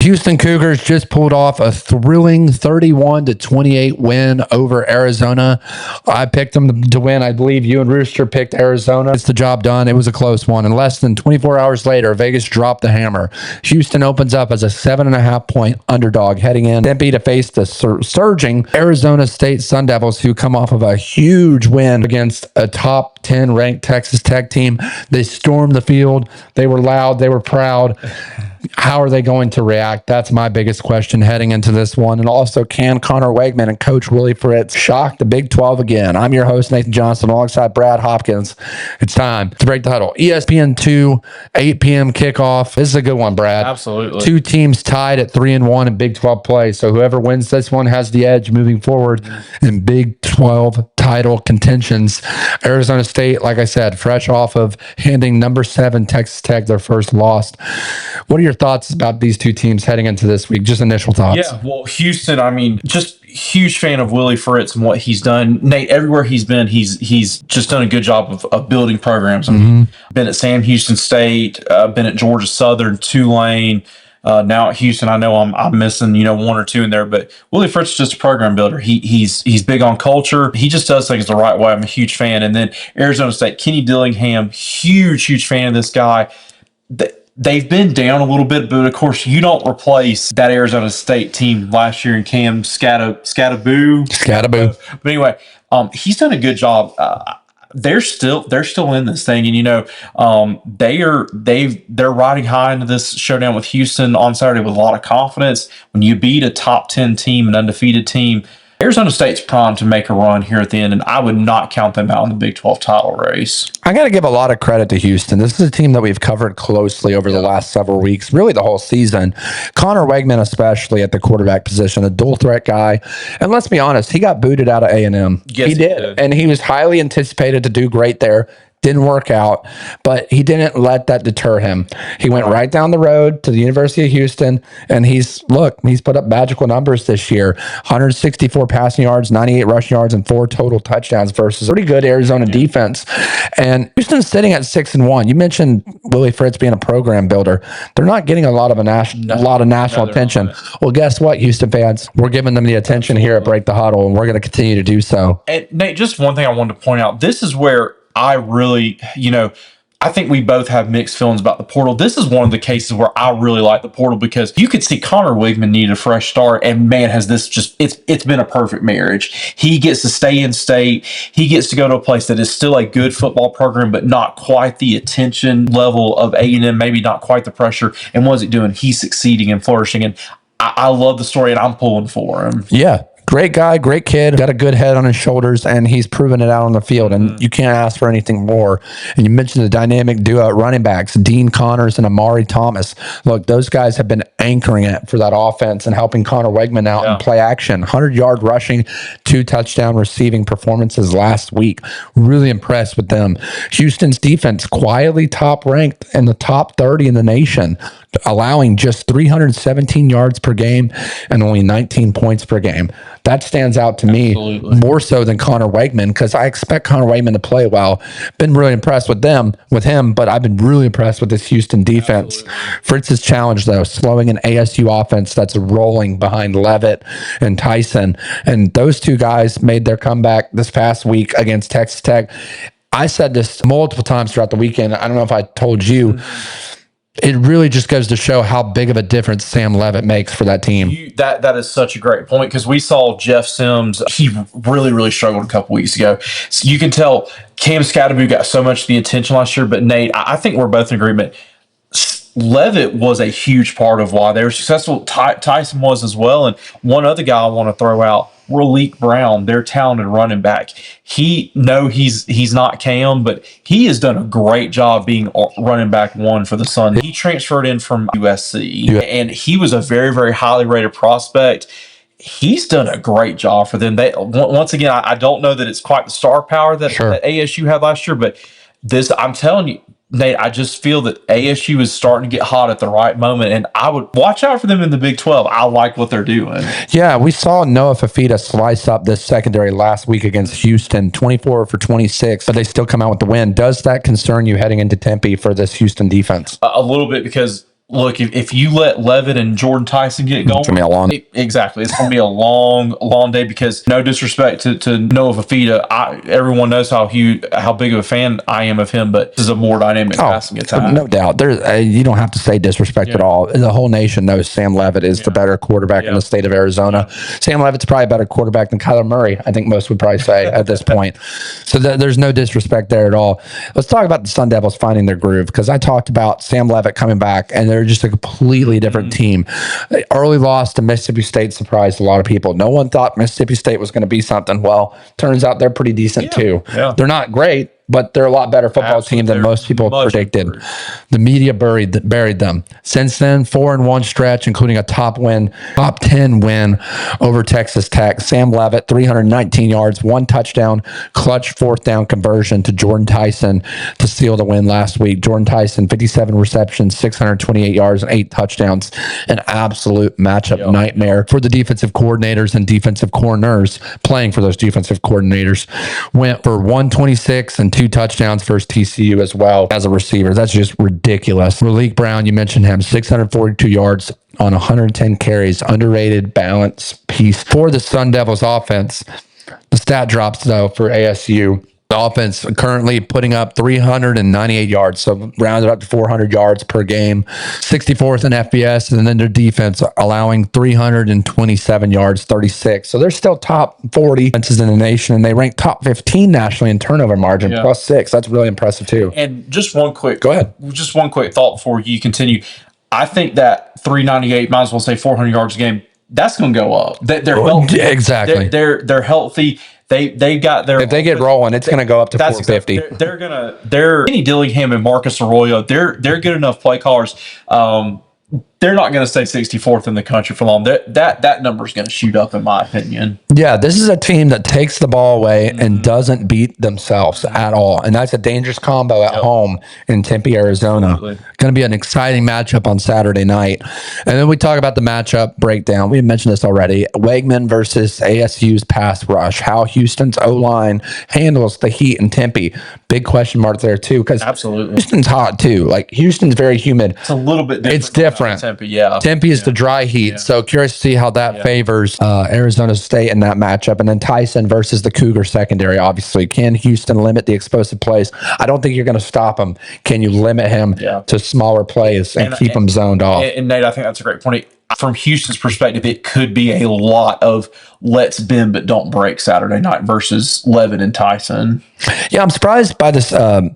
Houston Cougars just pulled off a thrilling 31-28 win over Arizona. I picked them to win. I believe you and Rooster picked Arizona. It's the job done. It was a close one. And less than 24 hours later, Vegas dropped the hammer. Houston opens up as a 7.5-point underdog heading in Tempe to face the surging Arizona State Sun Devils, who come off of a huge win against a top 10 ranked Texas Tech team. They stormed the field. They were loud. They were proud. How are they going to react? That's my biggest question heading into this one. And also, can Connor Weigman and Coach Willie Fritz shock the Big 12 again? I'm your host, Nathan Johnson, alongside Brad Hopkins. It's time to break the huddle. ESPN 2, 8 p.m. kickoff. This is a good one, Brad. Absolutely. Two teams tied at 3-1 in Big 12 play. So whoever wins this one has the edge moving forward in Big 12 title contentions. Arizona State, like I said, fresh off of handing number 7 Texas Tech their first loss. What are your thoughts about these two teams heading into this week? Just initial thoughts. Yeah, well, Houston, I mean, just huge fan of Willie Fritz and what he's done. Nate, everywhere he's been, he's just done a good job of building programs. I mean, been at Sam Houston State, been at Georgia Southern, Tulane. Now at Houston, I know I'm missing, one or two in there, but Willie Fritz is just a program builder. He's big on culture. He just does things the right way. I'm a huge fan. And then Arizona State, Kenny Dillingham, huge fan of this guy. They've been down a little bit, but of course you don't replace that Arizona State team last year in Cam Scattaboo. But anyway, he's done a good job. They're still in this thing, and they're riding high into this showdown with Houston on Saturday with a lot of confidence. When you beat a top 10 team, an undefeated team, Arizona State's primed to make a run here at the end, and I would not count them out in the Big 12 title race. I got to give a lot of credit to Houston. This is a team that we've covered closely over the last several weeks, really the whole season. Connor Weigman, especially at the quarterback position, a dual threat guy. And let's be honest, he got booted out of A&M. Yes, he did. And he was highly anticipated to do great there. Didn't work out, but he didn't let that deter him. He went right down the road to the University of Houston, and he's put up magical numbers this year. 164 passing yards, 98 rushing yards, and 4 total touchdowns versus pretty good Arizona defense. And Houston's sitting at 6-1. You mentioned Willie Fritz being a program builder. They're not getting a lot of national attention. Well, guess what, Houston fans? We're giving them the attention here at Break the Huddle, and we're going to continue to do so. And Nate, just one thing I wanted to point out. This is where I really, I think we both have mixed feelings about the portal. This is one of the cases where I really like the portal because you could see Connor Weigman needed a fresh start, and man, has this it's been a perfect marriage. He gets to stay in state. He gets to go to a place that is still a good football program, but not quite the attention level of A&M, maybe not quite the pressure. And what is it doing? He's succeeding and flourishing, and I love the story, and I'm pulling for him. Yeah. Great guy, great kid, got a good head on his shoulders, and he's proven it out on the field, and you can't ask for anything more. And you mentioned the dynamic duo at running backs, Dean Connors and Amari Thomas. Look, those guys have been anchoring it for that offense and helping Connor Weigman out in play action. 100-yard rushing, 2 touchdown receiving performances last week. Really impressed with them. Houston's defense quietly top-ranked in the top 30 in the nation, allowing just 317 yards per game and only 19 points per game. That stands out to me more so than Connor Weigman, because I expect Connor Weigman to play well. Been really impressed with him, but I've been really impressed with this Houston defense. Fritz's challenge, though, slowing an ASU offense that's rolling behind Leavitt and Tyson. And those two guys made their comeback this past week against Texas Tech. I said this multiple times throughout the weekend. I don't know if I told you. It really just goes to show how big of a difference Sam Leavitt makes for that team. That is such a great point, because we saw Jeff Sims. He really struggled a couple weeks ago. So you can tell Cam Scattaboo got so much of the attention last year. But Nate, I think we're both in agreement. Leavitt was a huge part of why they were successful. Tyson was as well. And one other guy I want to throw out, Raleek Brown, their talented running back. He's not Cam, but he has done a great job being running back 1 for the Sun. He transferred in from USC, and he was a very highly rated prospect. He's done a great job for them. Once again, I don't know that it's quite the star power that ASU had last year, but I'm telling you, Nate, I just feel that ASU is starting to get hot at the right moment, and I would watch out for them in the Big 12. I like what they're doing. Yeah, we saw Noah Fafita slice up this secondary last week against Houston, 24 for 26, but they still come out with the win. Does that concern you heading into Tempe for this Houston defense? A little bit, because look, if you let Leavitt and Jordan Tyson get going, it's gonna be a long. Exactly, it's going to be a long day. Because no disrespect to Noah Fafita, everyone knows how big of a fan I am of him, but this is a more dynamic passing attack. No doubt. You don't have to say disrespect at all. The whole nation knows Sam Leavitt is the better quarterback in the state of Arizona. Sam Leavitt's probably a better quarterback than Kyler Murray, I think most would probably say at this point. So there's no disrespect there at all. Let's talk about the Sun Devils finding their groove, because I talked about Sam Leavitt coming back, and they're just a completely different team. Early loss to Mississippi State surprised a lot of people. No one thought Mississippi State was going to be something. Well, turns out they're pretty decent too. Yeah. They're not great, but they're a lot better football team than most people predicted. The media buried them. Since then, 4-1 stretch, including a top 10 win over Texas Tech. Sam Leavitt, 319 yards, 1 touchdown, clutch 4th down conversion to Jordan Tyson to seal the win last week. Jordan Tyson, 57 receptions, 628 yards, and 8 touchdowns. An absolute matchup nightmare for the defensive coordinators and defensive corners playing for those defensive coordinators. Went for 126 and 2 touchdowns versus TCU as well as a receiver. That's just ridiculous. Malik Brown, you mentioned him, 642 yards on 110 carries. Underrated balance piece for the Sun Devils offense. The stat drops, though, for ASU. The offense currently putting up 398 yards, so rounded up to 400 yards per game, 64th in FBS, and then their defense allowing 327 yards, 36. So they're still top 40 defenses in the nation, and they rank top 15 nationally in turnover margin, plus 6. That's really impressive too. And just one quick, go ahead. Just one quick thought before you continue. I think that 398, might as well say 400 yards a game, that's going to go up. They're healthy. Exactly. They're healthy. They got their. If they get rolling, it's going to go up to 450. Exactly, they're Kenny Dillingham and Marcus Arroyo. They're good enough play callers. They're not going to stay 64th in the country for long. That number is going to shoot up, in my opinion. Yeah, this is a team that takes the ball away and doesn't beat themselves at all. And that's a dangerous combo at home in Tempe, Arizona. Absolutely. Going to be an exciting matchup on Saturday night. And then we talk about the matchup breakdown. We mentioned this already. Weigman versus ASU's pass rush. How Houston's O-line handles the heat in Tempe. Big question mark there, too, because Houston's hot, too. Like, Houston's very humid. It's a little bit different. It's different. Tempe, Tempe is the dry heat. So curious to see how that favors Arizona State in that matchup. And then Tyson versus the Cougar secondary, obviously. Can Houston limit the explosive plays? I don't think you're going to stop him. Can you limit him to smaller plays and keep him zoned off? And Nate, I think that's a great point. From Houston's perspective, it could be a lot of let's bend but don't break Saturday night versus Leavitt and Tyson. Yeah, I'm surprised by this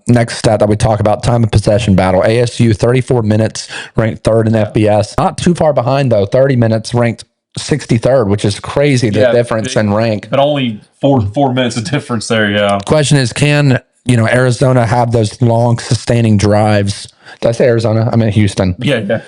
next stat that we talk about, time of possession battle. ASU, 34 minutes, ranked 3rd in FBS. Not too far behind, though. 30 minutes, ranked 63rd, which is crazy, the difference in rank. But only four minutes of difference there, Question is, can Arizona have those long, sustaining drives? Did I say Arizona? I meant Houston. Yeah.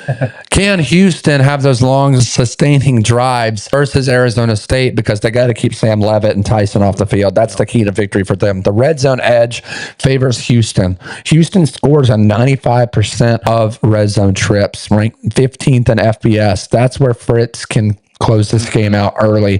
Can Houston have those long, sustaining drives versus Arizona State? Because they got to keep Sam Leavitt and Tyson off the field. That's the key to victory for them. The red zone edge favors Houston. Houston scores on 95% of red zone trips, ranked 15th in FBS. That's where Fritz can close this game out early.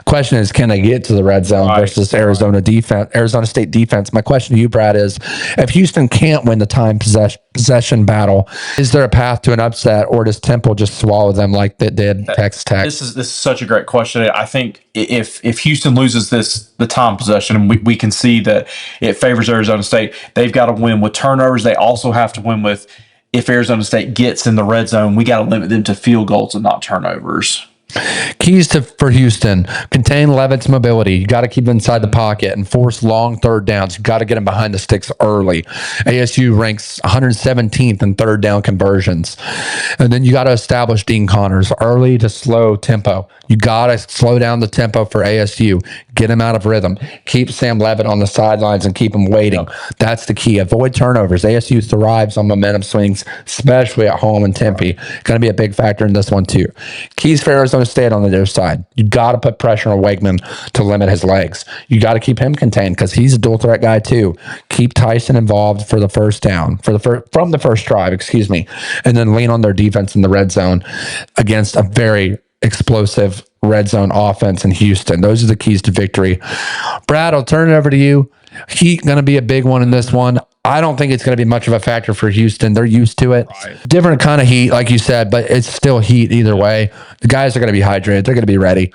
Question is, can they get to the red zone versus Arizona State defense? My question to you, Brad, is if Houston can't win the time possession battle, is there a path to an upset, or does Temple just swallow them like they did Texas Tech? This is such a great question. I think if Houston loses the time possession, and we can see that it favors Arizona State, they've got to win with turnovers. They also have to win with, if Arizona State gets in the red zone, we got to limit them to field goals and not turnovers. Keys for Houston: contain Leavitt's mobility. You got to keep him inside the pocket and force long third downs. You got to get him behind the sticks early. ASU ranks 117th in third down conversions. And then you got to establish Dean Connors early to slow tempo. You got to slow down the tempo for ASU. Get him out of rhythm. Keep Sam Leavitt on the sidelines and keep him waiting. That's the key. Avoid turnovers. ASU thrives on momentum swings, especially at home in Tempe. Going to be a big factor in this one too. Keys for Arizona State on the other side. You got to put pressure on Weigman to limit his legs. You got to keep him contained because he's a dual threat guy too. Keep Tyson involved for the first down, from the first drive, and then lean on their defense in the red zone against a very explosive red zone offense in Houston. Those are the keys to victory. Brad, I'll turn it over to you. Heat going to be a big one in this one. I don't think it's going to be much of a factor for Houston. They're used to it. Right. Different kind of heat, like you said, but it's still heat either way. The guys are going to be hydrated. They're going to be ready.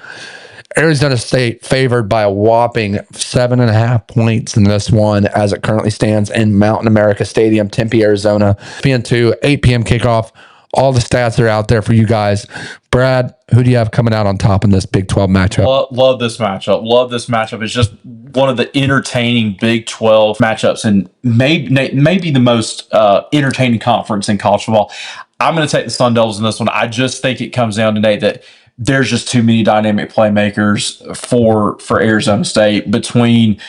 Arizona State favored by a whopping 7.5 points in this one as it currently stands in Mountain America Stadium, Tempe, Arizona. PN2, 8 p.m. kickoff. All the stats are out there for you guys. Brad, who do you have coming out on top in this Big 12 matchup? Love this matchup. Love this matchup. It's just one of the entertaining Big 12 matchups and maybe the most entertaining conference in college football. I'm going to take the Sun Devils in this one. I just think it comes down today that there's just too many dynamic playmakers for Arizona State between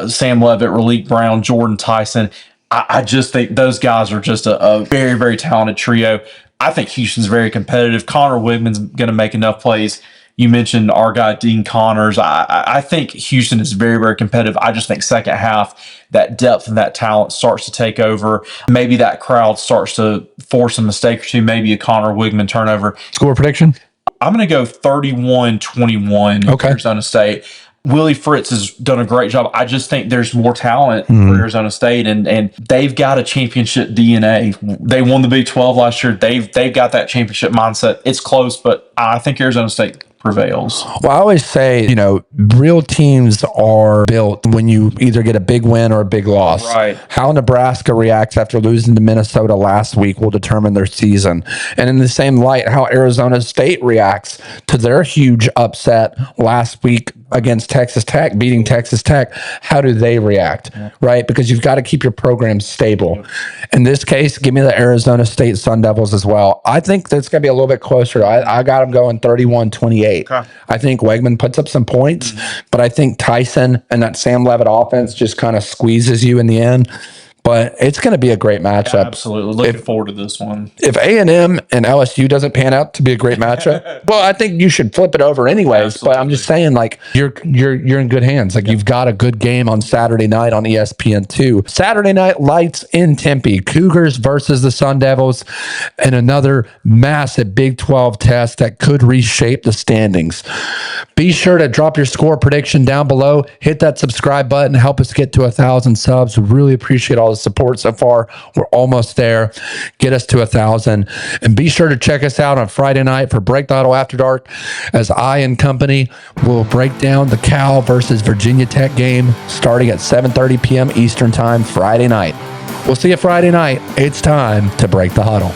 Sam Leavitt, Raleek Brown, Jordan Tyson. I just think those guys are just a very, very talented trio. I think Houston's very competitive. Connor Weigman's going to make enough plays. You mentioned our guy, Dean Connors. I think Houston is very, very competitive. I just think second half, that depth and that talent starts to take over. Maybe that crowd starts to force a mistake or two, maybe a Connor Weigman turnover. Score prediction? I'm going to go 31-21 Arizona State. Willie Fritz has done a great job. I just think there's more talent for Arizona State, and they've got a championship DNA. They won the Big 12 last year. They've got that championship mindset. It's close, but I think Arizona State prevails. Well, I always say, real teams are built when you either get a big win or a big loss. Right. How Nebraska reacts after losing to Minnesota last week will determine their season. And in the same light, how Arizona State reacts to their huge upset last week against Texas Tech, beating Texas Tech. How do they react? Right? Because you've got to keep your program stable. In this case, give me the Arizona State Sun Devils as well. I think that's going to be a little bit closer. I got them going 31-28. Okay. I think Weigman puts up some points, but I think Tyson and that Sam Leavitt offense just kind of squeezes you in the end. But it's going to be a great matchup. Yeah, absolutely. Looking forward to this one. If A&M and LSU doesn't pan out to be a great matchup, well, I think you should flip it over anyways. Absolutely. But I'm just saying, you're in good hands. You've got a good game on Saturday night on ESPN2. Saturday Night Lights in Tempe. Cougars versus the Sun Devils, and another massive Big 12 test that could reshape the standings. Be sure to drop your score prediction down below. Hit that subscribe button. Help us get to 1,000 subs. We really appreciate all the support so far. We're almost there. Get us to 1,000. And be sure to check us out on Friday night for Break the Huddle After Dark, as I and company will break down the Cal versus Virginia Tech game starting at 7:30 p.m. Eastern Time Friday night. We'll see you Friday night. It's time to Break the Huddle.